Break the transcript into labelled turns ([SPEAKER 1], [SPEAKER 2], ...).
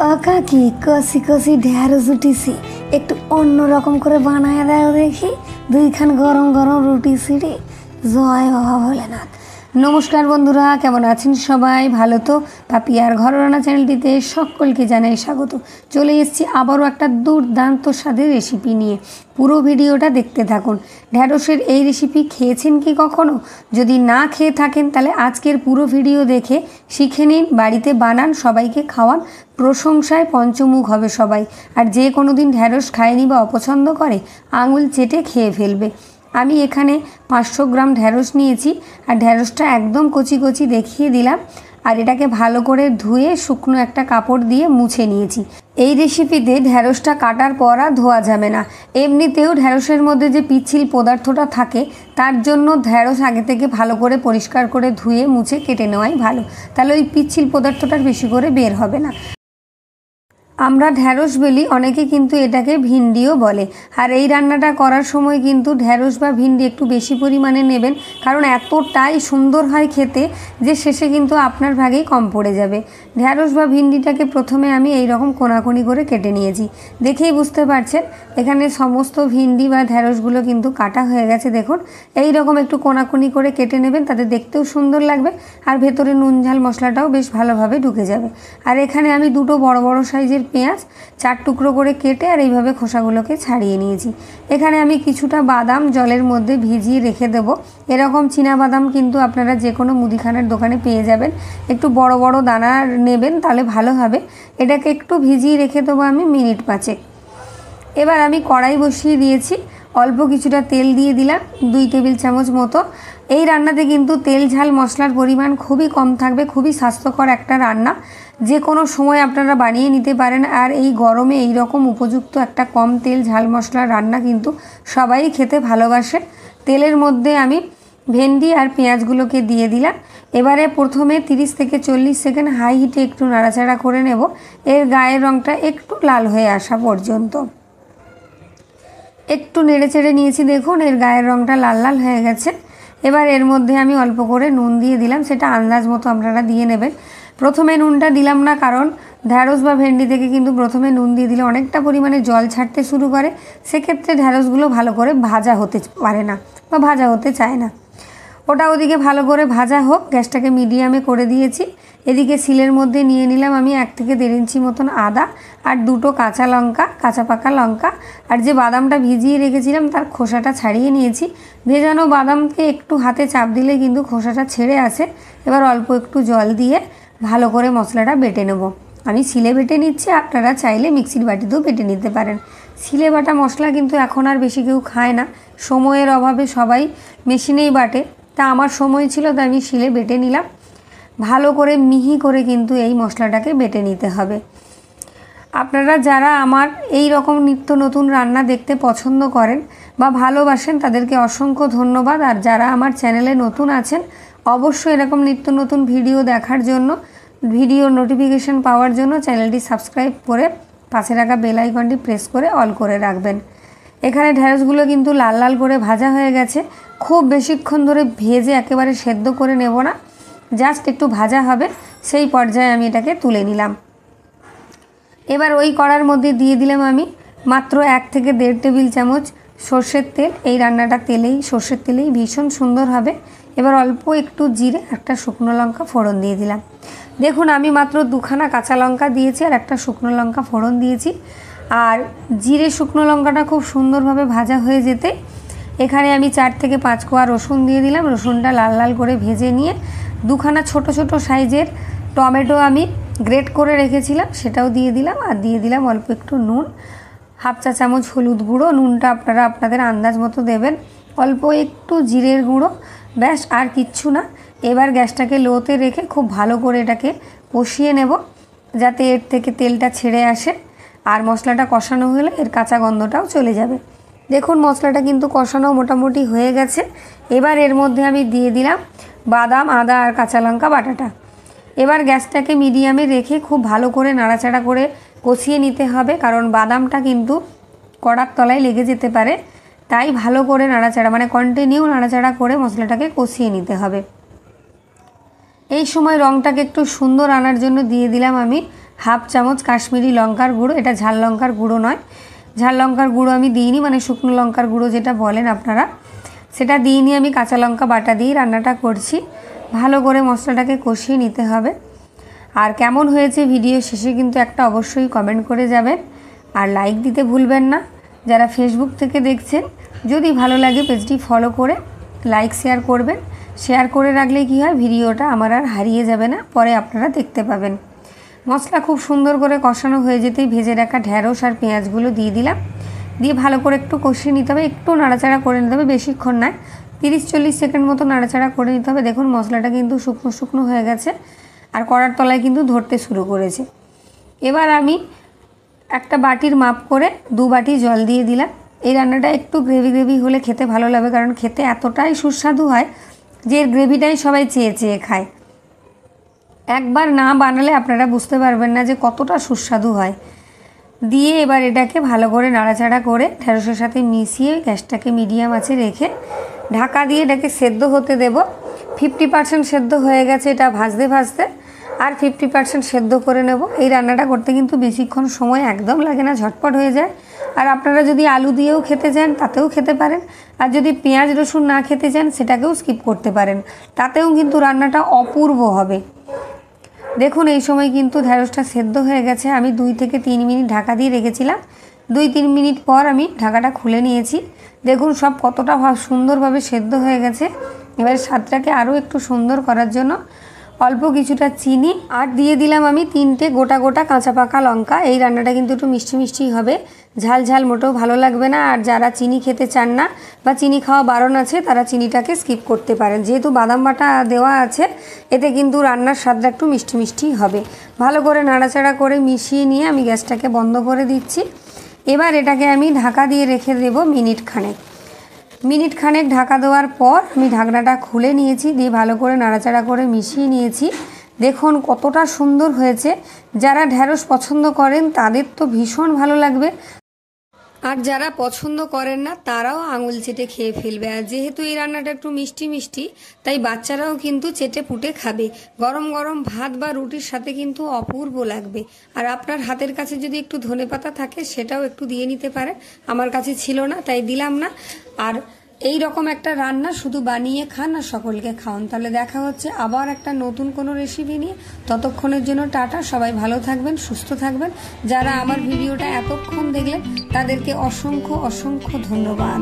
[SPEAKER 1] কাকি কষি কষি ঢেঁড়স উঠিছি, একটু অন্যরকম করে বানায় দাও দেখি। দুইখান গরম গরম রুটি সিঁড়ি। জয় বাবা ভোলেনাথ। নমস্কার বন্ধুরা, কেমন আছেন সবাই? ভালো তো? পাপিয়ার ঘরোয়া চ্যানেলটিতে সকলকে জানাই স্বাগত। চলে এসেছি আবারও একটা দুর্দান্ত স্বাদের রেসিপি নিয়ে। পুরো ভিডিওটা দেখতে থাকুন। ঢ্যাঁড়সের এই রেসিপি খেয়েছেন কি কখনো? যদি না খেয়ে থাকেন তাহলে আজকের পুরো ভিডিও দেখে শিখে নিন, বাড়িতে বানান, সবাইকে খাওয়ান। প্রশংসায় পঞ্চমুখ হবে সবাই। আর যে কোনো দিন ঢ্যাঁড়স খায়নি বা অপছন্দ করে আঙুল চেটে খেয়ে ফেলবে। আমি এখানে 500 গ্রাম ঢ্যাঁড়স নিয়েছি, আর ঢ্যাঁড়সটা একদম কচি কচি দেখিয়ে দিলাম। আর এটাকে ভালো করে ধুয়ে শুকনো একটা কাপড় দিয়ে মুছে নিয়েছি। এই রেসিপিতে ঢ্যাঁড়সটা কাটার পর আর ধোয়া যাবে না। এমনিতেও ঢ্যাঁড়সের মধ্যে যে পিচ্ছিল পদার্থটা থাকে, তার জন্য ঢ্যাঁড়স আগে থেকে ভালো করে পরিষ্কার করে ধুয়ে মুছে কেটে নেওয়াই ভালো। তাহলে ওই পিচ্ছিল পদার্থটা বেশি করে বের হবে না। আমরা ঢ্যাঁড়স বলি, অনেকে কিন্তু এটাকে ভিন্ডিও বলে। আর এই রান্নাটা করার সময় কিন্তু ঢ্যাঁড়স বা ভিন্ডি একটু বেশি পরিমাণে নেবেন, কারণ এতটাই সুন্দর হয় খেতে যে শেষে কিন্তু আপনার ভাগেই কম পড়ে যাবে। ঢ্যাঁড়স বা ভিন্ডিটাকে প্রথমে আমি এই রকম কোনাকুনি করে কেটে নিয়েছি। দেখেই বুঝতে পারছেন এখানে সমস্ত ভিন্ডি বা ঢ্যাঁড়সগুলো কিন্তু কাটা হয়ে গেছে। দেখুন, এই রকম একটু কোনাকুনি করে কেটে নেবেন, তাতে দেখতেও সুন্দর লাগবে আর ভেতরে নুন ঝাল মশলাটাও বেশ ভালোভাবে ঢুকে যাবে। আর এখানে আমি দুটো বড় বড় সাইজের পেঁয়াজ 4 টুকরো করে কেটে আর এইভাবে খোসাগুলোকে ছাড়িয়ে নিয়েছি। এখানে আমি কিছুটা বাদাম জলের মধ্যে ভিজিয়ে রেখে দেব। এরকম চীনা বাদাম কিন্তু আপনারা যে কোনো মুদিখানার দোকানে পেয়ে যাবেন। একটু বড় বড় দানা নেবেন, তাহলে ভালো হবে। এটাকে একটু ভিজিয়ে রেখে দেবো আমি মিনিট 5। এবার আমি কড়াই বসিয়ে দিয়েছি, অল্প কিছুটা তেল দিয়ে দিলাম, 2 টেবিল চামচ মতো। এই রান্নাতে কিন্তু তেল ঝাল মশলার পরিমাণ খুবই কম থাকবে। খুবই স্বাস্থ্যকর একটা রান্না, যে কোনো সময় আপনারা বানিয়ে নিতে পারেন। আর এই গরমে এই রকম উপযুক্ত একটা কম তেল ঝাল মশলার রান্না কিন্তু সবাই খেতে ভালোবাসে। তেলের মধ্যে আমি ভেন্ডি আর পেঁয়াজগুলোকে দিয়ে দিলাম। এবারে প্রথমে 30 থেকে 40 সেকেন্ড হাই হিটে একটু নাড়াচাড়া করে নেব, এর গায়ের রঙটা একটু লাল হয়ে আসা পর্যন্ত। একটু নেড়ে চেড়ে নিয়েছি, দেখুন এর গায়ের রঙটা লাল লাল হয়ে গেছে। এবার এর মধ্যে আমি অল্প করে নুন দিয়ে দিলাম, সেটা আন্দাজ মতো আপনারা দিয়ে নেবেন। প্রথমে নুনটা দিলাম না, কারণ ঢ্যাঁড়স বা ভেন্ডি থেকে কিন্তু প্রথমে নুন দিয়ে দিলে অনেকটা পরিমাণে জল ছাড়তে শুরু করে। সেক্ষেত্রে ঢ্যাঁড়সগুলো ভালো করে ভাজা হতে পারে না বা ভাজা হতে চায় না। ওটা ওদিকে ভালো করে ভাজা হোক, গ্যাসটাকে মিডিয়ামে করে দিয়েছি। এদিকে শিলের মধ্যে নিয়ে নিলাম আমি 1 থেকে 1.5 ইঞ্চি মতন আদা আর 2টো কাঁচা লঙ্কা, কাঁচা পাকা লঙ্কা। আর যে বাদামটা ভিজিয়ে রেখেছিলাম তার খোসাটা ছাড়িয়ে নিয়েছি। ভেজানো বাদামকে একটু হাতে চাপ দিলে কিন্তু খোসাটা ছেড়ে আসে। এবার অল্প একটু জল দিয়ে ভালো করে মশলাটা বেটে নেব। আমি শিলে বেটে নিচ্ছি, আপনারা চাইলে মিক্সির বাটিতেও বেটে নিতে পারেন। শিলে বাটা মশলা কিন্তু এখন আর বেশি কেউ খায় না, সময়ের অভাবে সবাই মেশিনেই বাটে। তা আমার সময় ছিল, তাই আমি শিলে বেটে নিলাম। ভালো করে মিহি করে কিন্তু এই মশলাটাকে বেটে নিতে হবে। আপনারা যারা আমার এই রকম নিত্য নতুন রান্না দেখতে পছন্দ করেন বা ভালোবাসেন, তাদেরকে অসংখ্য ধন্যবাদ। আর যারা আমার চ্যানেলে নতুন আছেন, অবশ্যই এরকম নিত্য নতুন ভিডিও দেখার জন্য, ভিডিও নোটিফিকেশন পাওয়ার জন্য চ্যানেলটি সাবস্ক্রাইব করে পাশে রাখা বেল আইকনটি প্রেস করে অল করে রাখবেন। এখানে ঢ্যাঁড়সগুলো কিন্তু লাল লাল করে ভাজা হয়ে গেছে। খুব বেশিক্ষণ ধরে ভেজে একেবারে সেদ্ধ করে নেব না, জাস্ট একটু ভাজা হবে, সেই পর্যায়ে আমি এটাকে তুলে নিলাম। এবার ওই কড়ার মধ্যে দিয়ে দিলাম আমি মাত্র 1 থেকে 1.5 টেবিল চামচ সর্ষের তেল। এই রান্নাটা সর্ষের তেলেই ভীষণ সুন্দর হবে। এবার অল্প একটু জিরে, একটা শুকনো লঙ্কা ফোড়ন দিয়ে দিলাম। দেখুন, আমি মাত্র 2খানা কাঁচা লঙ্কা দিয়েছি আর একটা শুকনো লঙ্কা ফোড়ন দিয়েছি। আর জিরে শুকনো লঙ্কাটা খুব সুন্দরভাবে ভাজা হয়ে যেতে এখানে আমি 4 থেকে 5 কোয়া রসুন দিয়ে দিলাম। রসুনটা লাল লাল করে ভেজে নিয়ে 2খানা ছোট ছোট সাইজের টমেটো আমি গ্রেট করে রেখেছিলাম, সেটাও দিয়ে দিলাম। আর দিয়ে দিলাম অল্প একটু নুন, 1/2 চা চামচ হলুদ গুঁড়ো, নুনটা আপনারা আপনাদের আন্দাজ মতো দেবেন। অল্প একটু জিরের গুঁড়ো, ব্যাস আর কিচ্ছু না। এবার গ্যাসটাকে লোতে রেখে খুব ভালো করে এটাকে কষিয়ে নেব, যাতে এর থেকে তেলটা ছেড়ে আসে। আর মশলাটা কষানো হলে এর কাঁচা গন্ধটাও চলে যাবে। দেখুন, মশলাটা কিন্তু কষানো মোটামুটি হয়ে গেছে। এবার এর মধ্যে আমি দিয়ে দিলাম বাদাম, আদা আর কাঁচা লঙ্কা বাটাটা। এবার গ্যাসটাকে মিডিয়ামে রেখে খুব ভালো করে নাড়াচাড়া করে কষিয়ে নিতে হবে, কারণ বাদামটা কিন্তু কড়ার তলায় লেগে যেতে পারে। তাই ভালো করে নাড়াচাড়া, মানে কন্টিনিউ নাড়াচাড়া করে মশলাটাকে কষিয়ে নিতে হবে। এই সময় রঙটাকে একটু সুন্দর আনার জন্য দিয়ে দিলাম আমি হাফ চামচ কাশ্মীরি লঙ্কার গুঁড়ো, এটা ঝাল লঙ্কার গুঁড়ো নয়, ঝাল লঙ্কার গুঁড়ো আমি দিইনি, মানে শুকনো লঙ্কার গুঁড়ো যেটা বলেন আপনারা, সেটা দিইনি। আমি কাঁচা লঙ্কা বাটা দিয়ে রান্নাটা করছি। ভালো করে মশলাটাকে কষিয়ে নিতে হবে। আর কেমন হয়েছে ভিডিও শেষে কিন্তু একটা অবশ্যই কমেন্ট করে যাবেন, আর লাইক দিতে ভুলবেন না। যারা ফেসবুক থেকে দেখছেন, যদি ভালো লাগে পেজটি ফলো করে লাইক শেয়ার করবেন। শেয়ার করে রাখলে কি হয়, ভিডিওটা আমার আর হারিয়ে যাবে না, পরে আপনারা দেখতে পাবেন। মশলা খুব সুন্দর করে কষানো হয়ে যেতেই ভেজে রাখা ঢ্যাঁড়স আর পেঁয়াজগুলো দিয়ে দিলাম। দিয়ে ভালো করে একটু কষিয়ে নিতে হবে, একটু নাড়াচাড়া করে নিতে হবে, বেশিক্ষণ নয়, 30-40 সেকেন্ড মতো নাড়াচাড়া করে নিতে হবে। দেখুন মশলাটা কিন্তু শুকনো শুকনো হয়ে গেছে, আর কড়ার তলায় কিন্তু ধরতে শুরু করেছে। এবার আমি একটা বাটির মাপ করে 2 বাটি জল দিয়ে দিলাম। এই রান্নাটা একটু গ্রেভি গ্রেভি হলে খেতে ভালো লাগবে, কারণ খেতে এতটাই সুস্বাদু হয় যে এর গ্রেভিটাই সবাই চেয়ে চেয়ে খায়। একবার না বানালে আপনারা বুঝতে পারবেন না যে কতটা সুস্বাদু হয়। দিয়ে এবার এটাকে ভালো করে নাড়াচাড়া করে ঢ্যাঁড়সের সাথে মিশিয়ে গ্যাসটাকে মিডিয়াম আঁচে রেখে ঢাকা দিয়ে এটাকে সেদ্ধ হতে দেব। 50% সেদ্ধ হয়ে গেছে, এটা ভাজতে ভাজতে আর 50% সেদ্ধ করে নেব। এই রান্নাটা করতে কিন্তু বেশিক্ষণ সময় একদম লাগে না, ঝটপট হয়ে যায়। আর আপনারা যদি আলু দিয়েও খেতে চান তাতেও খেতে পারেন, আর যদি পেঁয়াজ রসুন না খেতে চান সেটাকেও স্কিপ করতে পারেন, তাতেও কিন্তু রান্নাটা অপূর্ব হবে। দেখুন এই সময় কিন্তু ঢ্যাঁড়সটা সেদ্ধ হয়ে গেছে। আমি 2 থেকে 3 মিনিট ঢাকা দিয়ে রেখেছিলাম। 2-3 মিনিট পর আমি ঢাকাটা খুলে নিয়েছি। দেখুন সব কতটা সুন্দরভাবে সেদ্ধ হয়ে গেছে। এবার স্বাদটাকে আরও একটু সুন্দর করার জন্য অল্প কিছুটা চিনি আর দিয়ে দিলাম আমি 3টে গোটা গোটা কাঁচা পাকা লঙ্কা। এই রান্নাটা কিন্তু একটু মিষ্টি মিষ্টি হবে, ঝাল ঝাল মোটেও ভালো লাগবে না। আর যারা চিনি খেতে চান না বা চিনি খাওয়া বারণ আছে, তারা চিনিটাকে স্কিপ করতে পারেন। যেহেতু বাদাম বাটা দেওয়া আছে, এতে কিন্তু রান্নার স্বাদটা একটু মিষ্টি মিষ্টি হবে। ভালো করে নাড়াচাড়া করে মিশিয়ে নিয়ে আমি গ্যাসটাকে বন্ধ করে দিচ্ছি। এবার এটাকে আমি ঢাকা দিয়ে রেখে দেব মিনিট খানেক ঢাকা দেওয়ার পর আমি ঢাকনাটা খুলে নিয়েছি, দিয়ে ভালো করে নাড়াচাড়া করে মিশিয়ে নিয়েছি। দেখুন কতটা সুন্দর হয়েছে। যারা ঢ্যাঁড়স পছন্দ করেন তাদের তো ভীষণ ভালো লাগবে, আর যারা পছন্দ করেন না তারাও আঙুল চেটে খেয়ে ফেলবে। আর যেহেতু এই রান্নাটা একটু মিষ্টি মিষ্টি, তাই বাচ্চারাও কিন্তু চেটে পুটে খাবে। গরম গরম ভাত বা রুটির সাথে কিন্তু অপূর্ব লাগবে। আর আপনার হাতের কাছে যদি একটু ধনেপাতা থাকে সেটাও একটু দিয়ে নিতে পারে। আমার কাছে ছিল না তাই দিলাম না। আর এই রকম একটা রান্না শুধু বানিয়ে খান আর সকলকে খাওয়ান। তাহলে দেখা হচ্ছে আবার একটা নতুন কোনো রেসিপি নিয়ে। ততক্ষণের জন্য টাটা, সবাই ভালো থাকবেন, সুস্থ থাকবেন। যারা আমার ভিডিওটা এতক্ষণ দেখলেন তাদেরকে অসংখ্য অসংখ্য ধন্যবাদ।